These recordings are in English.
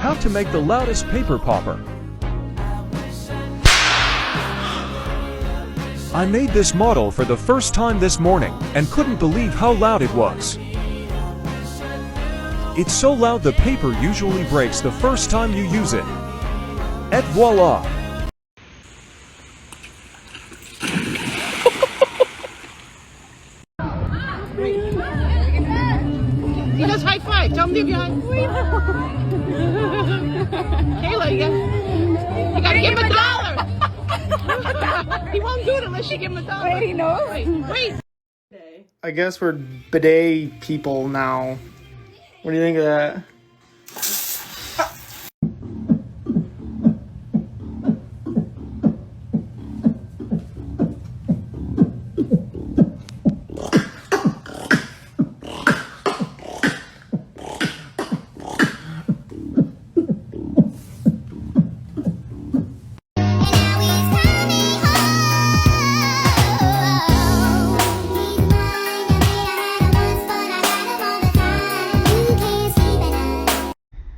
How to make the loudest paper popper. I made this model for the first time this morning and couldn't believe how loud it was. It's so loud the paper usually breaks the first time you use it. Et voila! Let's high five. Tell him to give you a high Kayla, you gotta give him $1. He won't do it unless you give him $1. Wait, he knows? Wait. I guess we're bidet people now. What do you think of that?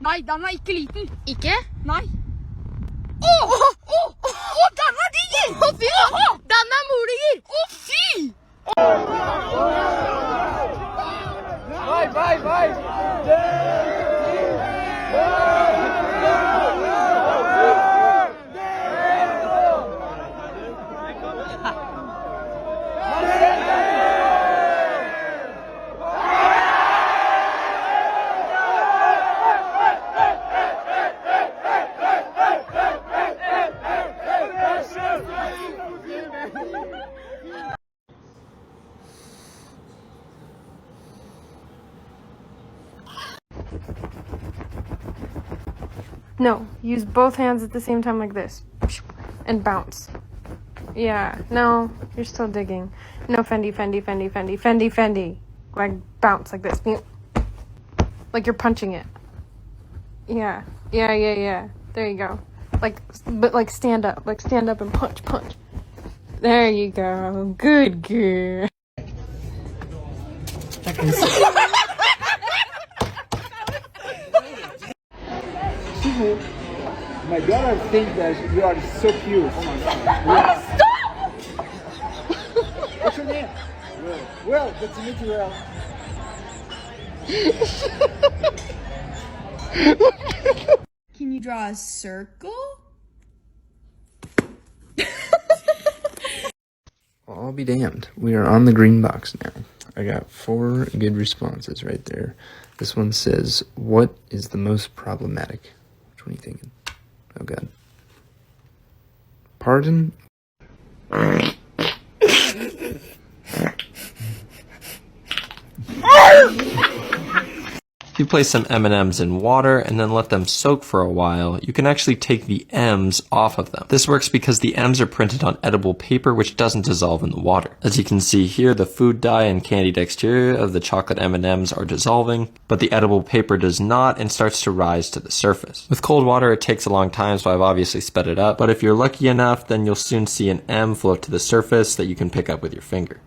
Nei, den er ikke liten. Ikke? Nei. Åh, den er diger! Å, fy! Den er moliger! Å, fy! No, use both hands at the same time like this. And bounce. Yeah, no, you're still digging. No, Fendi. Like, bounce like this. Like you're punching it. Yeah. There you go. But like stand up. Like stand up and punch. There you go. Good girl. My daughter thinks that you are so cute. Oh my god. Stop! What's your name? Will, good to meet you, Will. Can you draw a circle? Well, I'll be damned. We are on the green box now. I got 4 good responses right there. This one says, what is the most problematic? Which one are you thinking? Oh, God. Pardon? If you place some M&Ms in water and then let them soak for a while, you can actually take the M's off of them. This works because the M's are printed on edible paper which doesn't dissolve in the water. As you can see here, the food dye and candied exterior of the chocolate M&Ms are dissolving, but the edible paper does not and starts to rise to the surface. With cold water it takes a long time, so I've obviously sped it up, but if you're lucky enough, then you'll soon see an M float to the surface that you can pick up with your finger.